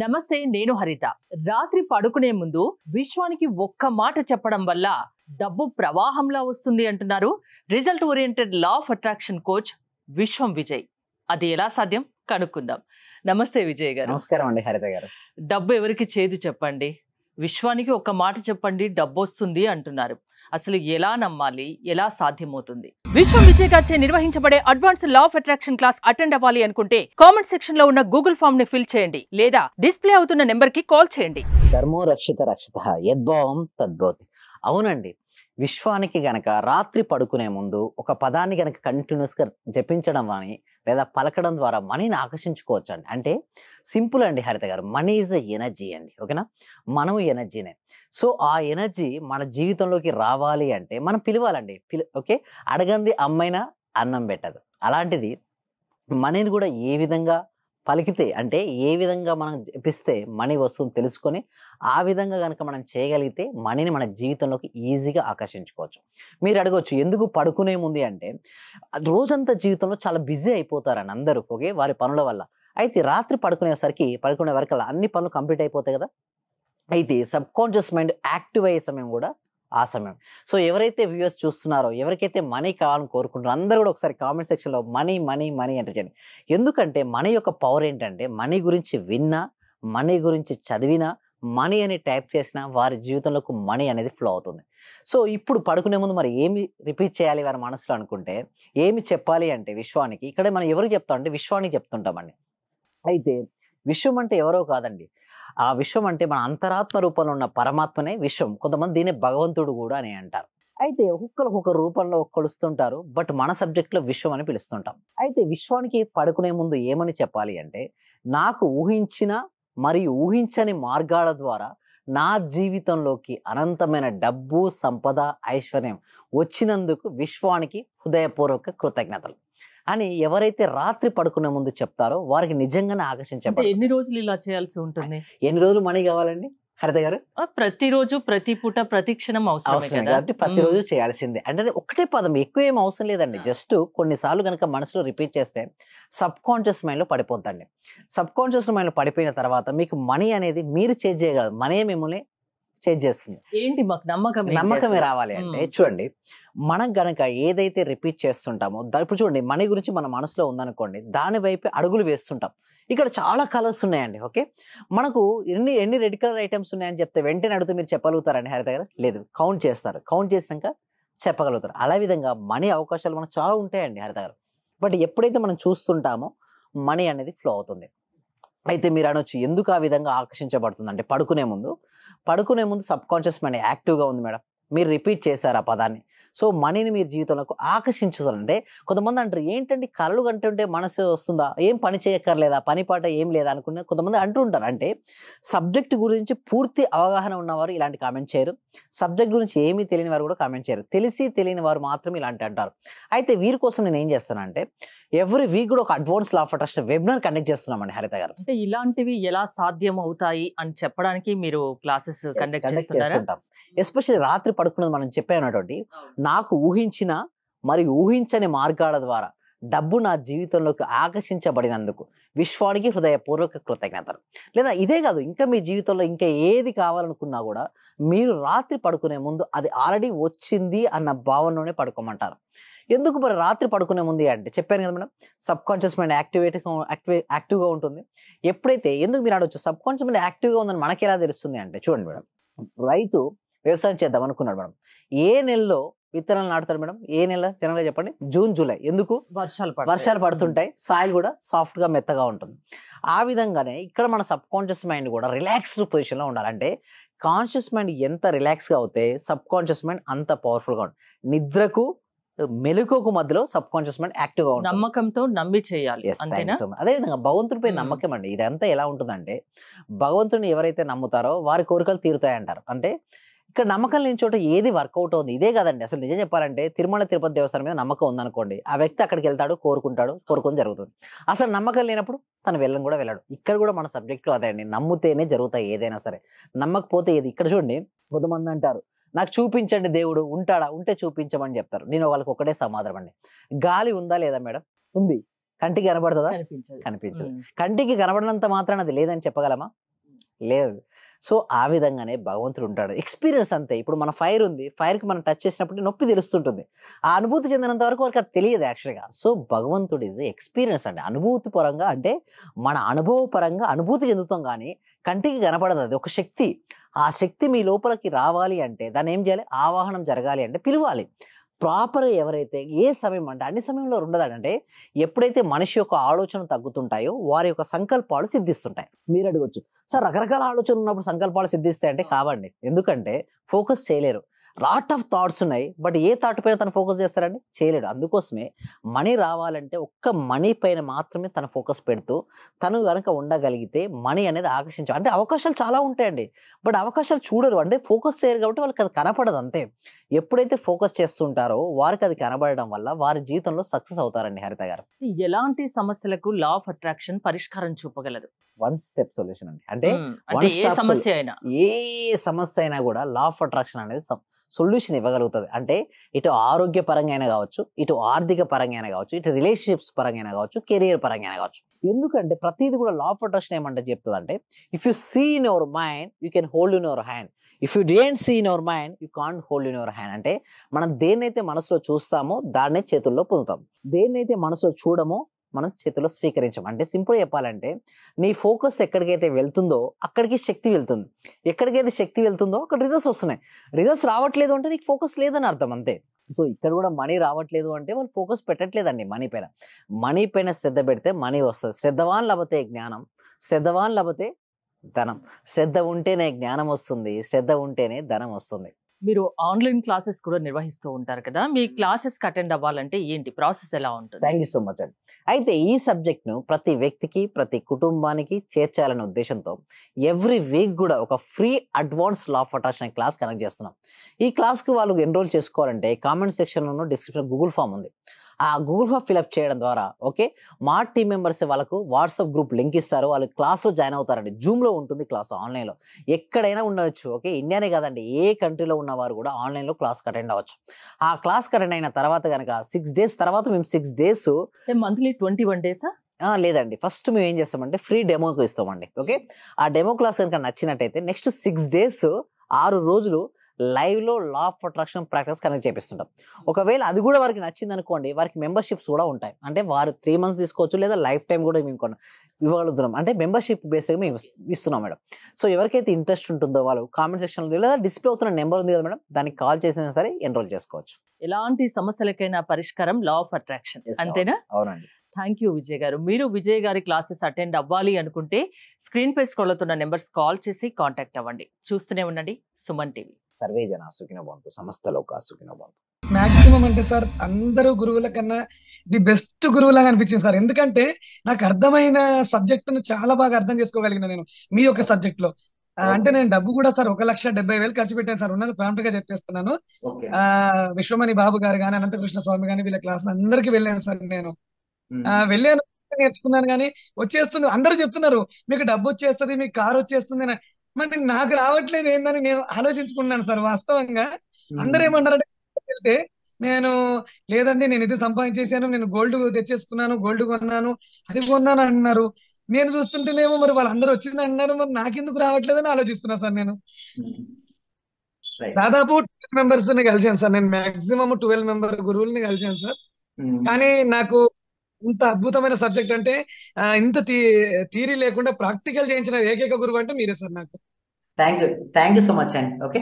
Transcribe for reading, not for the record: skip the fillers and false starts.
నమస్తే, నేను హరిత. రాత్రి పడుకునే ముందు విశ్వానికి ఒక్క మాట చెప్పడం వల్ల డబ్బు ప్రవాహంలా వస్తుంది అంటున్నారు result oriented law of attraction coach విశ్వం విజయ్. అది ఎలా సాధ్యం కనుక్కుందాం. నమస్తే విజయ్ గారు. నమస్కారం అండి హరిత గారు. డబ్బు ఎవరికి చేదు చెప్పండి, విశ్వానికి ఒక్క మాట చెప్పండి డబ్బు వస్తుంది అంటున్నారు. అసలు ఎలా నమ్మాలి, ఎలా సాధ్యమవుతుంది? విశ్వం విజయ్ గారిచే నిర్వహించబడే advance law of attraction class attend అవ్వాలి అనుకుంటే కామెంట్ సెక్షన్ లో ఉన్న గూగుల్ ఫామ్ ని ఫిల్ చేయండి, లేదా డిస్ప్లే అవుతున్న నెంబర్ కి కాల్ చేయండి. ధర్మో రక్షిత రక్షిత యద్భావం తద్భవతి. అవునండి, విశ్వానికి గనక రాత్రి పడుకునే ముందు ఒక పదాన్ని గనక కంటిన్యూస్ గా జపించడం అని లేదా పలకడం ద్వారా మనీని ఆకర్షించుకోవచ్చు అండి. అంటే సింపుల్ అండి హరిత గారు, మనీ ఈజ్ ఎ ఎనర్జీ అండి. ఓకేనా, మనం ఎనర్జీనే. సో ఆ ఎనర్జీ మన జీవితంలోకి రావాలి అంటే మనం పిలవాలండి. ఓకే, అడగంది అమ్మైనా అన్నం పెట్టదు. అలాంటిది మనీని కూడా ఏ విధంగా పలికితే, అంటే ఏ విధంగా మనం జపిస్తే మనీ వస్తుంది తెలుసుకొని ఆ విధంగా కనుక మనం చేయగలిగితే మనీని మన జీవితంలోకి ఈజీగా ఆకర్షించుకోవచ్చు. మీరు అడగవచ్చు ఎందుకు పడుకునే ముందు అంటే, రోజంతా జీవితంలో చాలా బిజీ అయిపోతారని అందరూ, ఓకే, వారి పనుల వల్ల. అయితే రాత్రి పడుకునే వరకల్లా అన్ని పనులు కంప్లీట్ అయిపోతాయి కదా. అయితే సబ్ కాన్షియస్ మైండ్ యాక్టివ్ అయ్యే సమయం కూడా ఆ సమయం. సో ఎవరైతే వ్యూవర్స్ చూస్తున్నారో, ఎవరికైతే మనీ కావాలని కోరుకుంటారో అందరూ కూడా ఒకసారి కామెంట్ సెక్షన్లో మనీ మనీ మనీ అంటే చేయండి. ఎందుకంటే మనీ యొక్క పవర్ ఏంటంటే, మనీ గురించి విన్నా, మనీ గురించి చదివినా, మనీ అని టైప్ చేసినా వారి జీవితంలోకి మనీ అనేది ఫ్లో అవుతుంది. సో ఇప్పుడు పడుకునే ముందు మరి ఏమి రిపీట్ చేయాలి వారి మనసులో అనుకుంటే, ఏమి చెప్పాలి అంటే విశ్వానికి, ఇక్కడ మనం ఎవరికి చెప్తాం అంటే విశ్వానికి చెప్తుంటామండి. అయితే విశ్వం అంటే ఎవరో కాదండి, ఆ విశ్వం అంటే మన అంతరాత్మ రూపంలో ఉన్న పరమాత్మనే విశ్వం. కొంతమంది దీన్ని భగవంతుడు కూడా అని అంటారు. అయితే ఒక్కొక్క రూపంలో కొలుస్తుంటారు, బట్ మన సబ్జెక్ట్లో విశ్వం అని పిలుస్తుంటాం. అయితే విశ్వానికి పడుకునే ముందు ఏమని చెప్పాలి అంటే, నాకు ఊహించిన మరియు ఊహించని మార్గాల ద్వారా నా జీవితంలోకి అనంతమైన డబ్బు, సంపద, ఐశ్వర్యం వచ్చినందుకు విశ్వానికి హృదయపూర్వక కృతజ్ఞతలు అని ఎవరైతే రాత్రి పడుకునే ముందు చెప్తారో వారికి నిజంగానే ఆకర్షించబడతారు. ఎన్ని రోజులు ఇలా చేయాల్సి ఉంటుంది? ఎన్ని రోజులు మనీ కావాలండి హరిత గారు? ప్రతిరోజు, ప్రతి పూట, ప్రతి క్షణం అవసరమే కాబట్టి ప్రతిరోజు చేయాల్సిందే. అంటే ఒకటే పదం, ఎక్కువ ఏం అవసరం లేదండి. జస్ట్ కొన్నిసార్లు కనుక మనసులో రిపీట్ చేస్తే సబ్ కాన్షియస్ మైండ్ లో పడిపోద్దండి. సబ్ కాన్షియస్ మైండ్ లో పడిపోయిన తర్వాత మీకు మనీ అనేది మీరు చేంజ్ చేయగలరు, మనీ మిమ్మల్ని చేంజ్ చేస్తుంది. ఏంటి మాకు నమ్మకమే రావాలి అంటే, చూడండి, మనం గనక ఏదైతే రిపీట్ చేస్తుంటామో ఇప్పుడు చూడండి, మనీ గురించి మన మనసులో ఉందనుకోండి, దాని వైపు అడుగులు వేస్తుంటాం. ఇక్కడ చాలా కలర్స్ ఉన్నాయండి. ఓకే, మనకు ఎన్ని రెడ్ కలర్ ఐటమ్స్ ఉన్నాయని చెప్తే వెంటనే అడిగితే మీరు చెప్పగలుగుతారండి హరిత గారు? లేదు, కౌంట్ చేస్తారు. కౌంట్ చేసినాక చెప్పగలుగుతారు. అలా విధంగా మనీ అవకాశాలు మనకు చాలా ఉంటాయండి హరిత గారు. బట్ ఎప్పుడైతే మనం చూస్తుంటామో మనీ అనేది ఫ్లో అవుతుంది. అయితే మీరు అనొచ్చు ఎందుకు ఆ విధంగా ఆకర్షించబడుతుంది అంటే, పడుకునే ముందు సబ్ కాన్షియస్ మైండ్ యాక్టివ్గా ఉంది మేడం. మీరు రిపీట్ చేశారు ఆ పదాన్ని. సో మనీని మీరు జీవితంలోకి ఆకర్షించాలంటే, కొంతమంది అంటారు ఏంటంటే కలలు కంటుంటే మనసు వస్తుందా, ఏం పని చేయక్కర్లేదా, పని పాట ఏం లేదా అనుకునే కొంతమంది అంటుంటారు. అంటే సబ్జెక్ట్ గురించి పూర్తి అవగాహన ఉన్నవారు ఇలాంటి కామెంట్ చేయరు, సబ్జెక్ట్ గురించి ఏమీ తెలియని వారు కూడా కామెంట్ చేయరు, తెలిసి తెలియని వారు మాత్రం ఇలాంటి అంటారు. అయితే వీరి కోసం నేను ఏం చేస్తానంటే, ఎవ్రీ వీక్ కూడా ఒక advance law of attraction webinar conduct చేస్తున్నామండి హరిత గారు. అంటే ఇలాంటివి ఎలా సాధ్యం అవుతాయి అని చెప్పడానికి మీరు క్లాసెస్ కండక్ట్ చేస్తుంటాం. ఎస్పెషల్లీ రాత్రి పడుకున్నది మనం చెప్పేటువంటి, నాకు ఊహించిన మరియు ఊహించని మార్గాల ద్వారా డబ్బు నా జీవితంలోకి ఆకర్షించబడినందుకు విశ్వానికి హృదయపూర్వక కృతజ్ఞతలు. లేదా ఇదే కాదు, ఇంకా మీ జీవితంలో ఇంకా ఏది కావాలనుకున్నా కూడా మీరు రాత్రి పడుకునే ముందు అది ఆల్రెడీ వచ్చింది అన్న భావనలోనే పడుకోమంటారు. ఎందుకు మరి రాత్రి పడుకునే ముందు అంటే, చెప్పాను కదా మేడం, సబ్ కాన్షియస్ మైండ్ యాక్టివ్గా ఉంటుంది. ఎప్పుడైతే, ఎందుకు మీరు ఆడవచ్చు సబ్ కాన్షియస్ మైండ్ యాక్టివ్గా ఉందని మనకి ఎలా తెలుస్తుంది అంటే, చూడండి మేడం, రైతు వ్యవసాయం చేద్దాం అనుకున్నాడు మేడం. ఏ నెలలో విత్తనాలు నాటుతారు మేడం? ఏ నెల జనరల్గా చెప్పండి? June, July. ఎందుకు? వర్షాలు పడుతుంటాయి, సాయిల్ కూడా సాఫ్ట్ గా మెత్తగా ఉంటుంది. ఆ విధంగానే ఇక్కడ మన సబ్ కాన్షియస్ మైండ్ కూడా రిలాక్స్డ్ పొజిషన్ లో ఉండాలి. అంటే కాన్షియస్ మైండ్ ఎంత రిలాక్స్ గా అవుతే సబ్ కాన్షియస్ మైండ్ అంత పవర్ఫుల్ గా ఉంటుంది. నిద్రకు మెలకువకు మధ్యలో సబ్ కాన్షియస్ మైండ్ యాక్టివ్ గా ఉంటుంది. నమ్మకంతో నమ్మి చేయాలి. అదే విధంగా భగవంతుడిపై నమ్మకం అండి. ఇదంతా ఎలా ఉంటుందంటే, భగవంతుడిని ఎవరైతే నమ్ముతారో వారి కోరికలు తీరుతాయి అంటారు. అంటే ఇక్కడ నమ్మకం లేని చోట ఏది వర్కౌట్ అవుతుంది? ఇదే కాదండి, అసలు నిజం చెప్పాలంటే తిరుమల తిరుపతి దేవస్థానం మీద నమ్మకం ఉందనుకోండి, ఆ వ్యక్తి అక్కడికి వెళ్తాడు, కోరుకుని జరుగుతుంది. అసలు నమ్మకం లేనప్పుడు తను వెళ్ళడు. ఇక్కడ కూడా మన సబ్జెక్ట్లో అదే అండి, నమ్ముతేనే జరుగుతాయి ఏదైనా సరే, నమ్మకపోతే ఏది. ఇక్కడ చూడండి, కొంతమంది అంటారు నాకు చూపించండి దేవుడు ఉంటాడా, ఉంటే చూపించమని చెప్తారు. నేను వాళ్ళకి ఒకటే సమాధానం అండి, గాలి ఉందా లేదా మేడం? ఉంది. కంటికి కనబడుతుందా? కనిపించదు. కంటికి కనబడినంత మాత్రాన అది లేదని చెప్పగలమా? లేదు. సో, ఆ విధంగానే భగవంతుడు ఉంటాడు. ఎక్స్‌పీరియన్స్ అంతే. ఇప్పుడు మన ఫైర్ ఉంది. ఫైర్‌కి మనం టచ్ చేసినప్పుడు నొప్పి తెలుస్తుంటుంది. ఆ అనుభూతి చెందినంత వరకు వాళ్ళకి అది తెలియదు యాక్చువల్‌గా. సో, భగవంతుడు ఈస్ ఎక్స్‌పీరియన్స్ అండి. అనుభూతి పరంగా అంటే మన అనుభవపరంగా అనుభూతి చెందుతాం గానీ, కంటికి కనపడదు అది. ఒక శక్తి. ఆ శక్తి మీ లోపలికి రావాలి అంటే దాన్నేం చేయాలి? ఆవాహనం జరగాలి అంటే పిలవాలి. ప్రాపర్‌గా ఎవరైతే ఏ సమయం అంటే అన్ని సమయంలో ఉండదండి. అంటే ఎప్పుడైతే మనిషి యొక్క ఆలోచనలు తగ్గుతుంటాయో వారి యొక్క సంకల్పాలు సిద్ధిస్తుంటాయి. మీరు అడగొచ్చు, సార్ రకరకాల ఆలోచనలు ఉన్నప్పుడు సంకల్పాలు సిద్ధిస్తాయంటే కావండి. ఎందుకంటే ఫోకస్ చేయలేరు. లాట్ ఆఫ్ థాట్స్ ఉన్నాయి. బట్ ఏ థాట్ పైన తను ఫోకస్ చేస్తారండి? చేయలేడు. అందుకోసమే మనీ రావాలంటే ఒక్క మనీ పైన మాత్రమే తన ఫోకస్ పెడుతూ తను గనక ఉండగలిగితే మనీ అనేది అంటే అవకాశాలు చాలా ఉంటాయండి. బట్ అవకాశాలు చూడరు. అంటే ఫోకస్ చేయరు కాబట్టి వాళ్ళకి అది కనపడదు అంతే. ఎప్పుడైతే ఫోకస్ చేస్తుంటారో వారికి అది కనబడడం వల్ల వారి జీవితంలో సక్సెస్ అవుతారండి హరిత గారు. ఎలాంటి సమస్యలకు లా ఆఫ్ అట్రాక్షన్ పరిష్కారం చూపగలదు? వన్ స్టెప్ సొల్యూషన్ అండి. అంటే అంటే వన్ ఏ స్టాప్ సమస్య అయినా. ఏ సమస్య అయినా కూడా లా ఆఫ్ అట్రాక్షన్ అనేది సొల్యూషన్ ఇవ్వగలుగుతది. అంటే ఇటు ఆరోగ్య పరంగా అయినా కావచ్చు, ఇటు ఆర్థిక పరంగా అయినా కావచ్చు, ఇటు రిలేషన్‌షిప్స్ పరంగా అయినా కావచ్చు, కెరియర్ పరంగా అయినా కావచ్చు. ఎందుకంటే ప్రతీది కూడా లా ఆఫ్ అట్రాక్షన్ ఏమంటే చెప్తదంటే, if you see in your mind you can hold in your hand. If you don't see in your mind you can't hold in your hand. అంటే మనం దేన్నైతే మనసులో చూస్తామో దాన్నే చేతుల్లో పొందుతాం. దేన్నైతే మనసులో చూడమో మనం చేతిలో స్వీకరించం. అంటే సింపుల్‌గా చెప్పాలంటే నీ ఫోకస్ ఎక్కడికైతే వెళ్తుందో అక్కడికి శక్తి వెళ్తుంది. ఎక్కడికైతే శక్తి వెళ్తుందో అక్కడ రిజల్ట్స్ వస్తున్నాయి. రిజల్ట్స్ రావట్లేదు అంటే నీకు ఫోకస్ లేదని అర్థం అంతే. సో, ఇక్కడ కూడా మనీ రావట్లేదు అంటే వాళ్ళు ఫోకస్ పెట్టట్లేదండి మనీ పైన. మనీ పైన శ్రద్ధ పెడితే మనీ వస్తది. శ్రద్ధవాన్ లభతే జ్ఞానం, శ్రద్ధవాన్ లభతే ధనం. శ్రద్ధ ఉంటేనే జ్ఞానం వస్తుంది. శ్రద్ధ ఉంటేనే ధనం వస్తుంది. మీరు ఆన్‌లైన్ క్లాసెస్ కూడా నిర్వహిస్తూ ఉంటారు కదా! మీ క్లాసెస్‌కి అటెండ్ అవ్వాలంటే ఏంటి? ప్రాసెస్ ఎలా ఉంటుంది? థ్యాంక్ యూ సో మచ్ అండి. అయితే ఈ సబ్జెక్ట్‌ను ప్రతి వ్యక్తికి, ప్రతి కుటుంబానికి చేర్చాలనే ఉద్దేశ్యంతో ఎవ్రీ వీక్ గూడా ఒక free advance law of attraction class conduct చేస్తున్నాం. ఈ క్లాస్‌కి వాళ్ళు ఎన్రోల్ చేసుకోవాలంటే కామెంట్ సెక్షన్‌లోను, డిస్క్రిప్షన్‌లో గూగుల్ ఫార్మ్ ఉంది. ఆ గూగుల్ ఫార్మ్ ఫిలప్ చేయడం ద్వారా ఓకే, మా టీమ్ మెంబర్స్ వాళ్ళకు వాట్సాప్ గ్రూప్ లింక్ ఇస్తారు. వాళ్ళు క్లాస్‌లో జాయిన్ అవుతారండి. జూమ్‌లో ఉంటుంది క్లాస్ ఆన్‌లైన్‌లో. ఎక్కడైనా ఉండొచ్చు. ఓకే, ఇండియానే కాదండి, ఏ కంట్రీలో ఉన్నవారు కూడా ఆన్‌లైన్‌లో క్లాస్‌కి అటెండ్ అవ్వచ్చు. ఆ క్లాస్‌కి అటెండ్ అయిన తర్వాత గనక 6 డేస్ తర్వాత మేము 6 డేస్ అంటే మంత్లీ 21 డేసా? లేదండి. ఫస్ట్ మేము ఏం చేస్తామంటే ఫ్రీ డెమోకి ఇస్తామండి. ఓకే, ఆ డెమో క్లాస్ గనుక నచ్చినట్టయితే నెక్స్ట్ 6 డేస్ 6 రోజులు లైవ్‌లో law of attraction practice conduct చేపిస్తుంటాం. ఒకవేళ అది కూడా వారికి నచ్చిందనుకోండి, వారికి మెంబర్‌షిప్స్ కూడా ఉంటాయి. అంటే వారు 3 మంత్స్ తీసుకోవచ్చు లేదా లైఫ్ టైమ్ కూడా మేము ఇవ్వగలుగుతున్నాం. అంటే మెంబర్‌షిప్ బేస్‌గా మేము ఇస్తున్నాం మేడం. సో, ఎవరికైతే ఇంట్రెస్ట్ ఉంటుందో వాళ్ళు కామెంట్ సెక్షన్‌లో లేదా డిస్‌ప్లే అవుతున్న నంబర్ ఉంది కదా మేడం, దానికి కాల్ చేసినా సరే ఎన్రోల్ చేసుకోవచ్చు. ఎలాంటి సమస్యలకైనా పరిష్కారం లా ఆఫ్ అట్రాక్షన్. యెస్. అంతేనా? అవునండి. థ్యాంక్ యూ విజయ్ గారు. మీరు విజయ్ గారి క్లాసెస్ అటెండ్ అవ్వాలి అనుకుంటే స్క్రీన్‌పై స్క్రోల్ అవుతున్న నంబర్స్ కాల్ చేసి కాంటాక్ట్ అవ్వండి. చూస్తూనే ఉండండి సుమన్ టీవీ. సర్వే జన సుఖినో భవంతు. సమస్త లోకా సుఖినో భవంతు. మాక్సిమం అంటే సార్ అందరూ గురువుల కన్నా ది బెస్ట్ గురువులాగా అనిపించింది సార్. ఎందుకంటే నాకు అర్థమైన సబ్జెక్టును చాలా బాగా అర్థం చేసుకోగలిగిన నేను మీ యొక్క సబ్జెక్ట్ లో. అంటే నేను డబ్బు కూడా సార్ 1,70,000 ఖర్చు పెట్టాను సార్. ఉన్నది ప్రాంప్ట్ గా చెప్పేస్తున్నాను. ఓకే. విశ్వమణి బాబు గారు గాని, అనంతకృష్ణ స్వామి గాని వీళ్ళ క్లాస్ అందరికి వెళ్ళాను సార్ నేను. వెళ్ళాను, నేర్చుకున్నాను కానీ వచ్చేస్తుంది. అందరూ చెప్తున్నారు మీకు డబ్బు వచ్చేస్తుంది, మీకు కారు వచ్చేస్తుంది అని. మరి నాకు రావట్లేదు ఏందని నేను ఆలోచించుకున్నాను సార్ వాస్తవంగా. అందరూ ఏమన్నారంటే వెళ్తే నేను లేదండి నేను ఇది సంపాదించేసాను, నేను గోల్డ్ తెచ్చేసుకున్నాను, గోల్డ్ కొన్నాను, అది కొన్నాను అంటున్నారు. నేను చూస్తుంటేనేమో మరి వాళ్ళందరూ వచ్చింది అంటున్నారు, మరి నాకెందుకు రావట్లేదని ఆలోచిస్తున్నా సార్ నేను. దాదాపు 12 మెంబర్స్ ని కలిసాను సార్ నేను. మాక్సిమం 12 మెంబర్ గురువుల్ని కలిసాను సార్. కానీ నాకు ఇంత అద్భుతమైన సబ్జెక్ట్ అంటే ఇంత థియరీ లేకుండా ప్రాక్టికల్ చేయించిన ఏకైక గురువు అంటే మీరే సార్ నాకు. Thank you. Thank you so much అండి. ఓకే.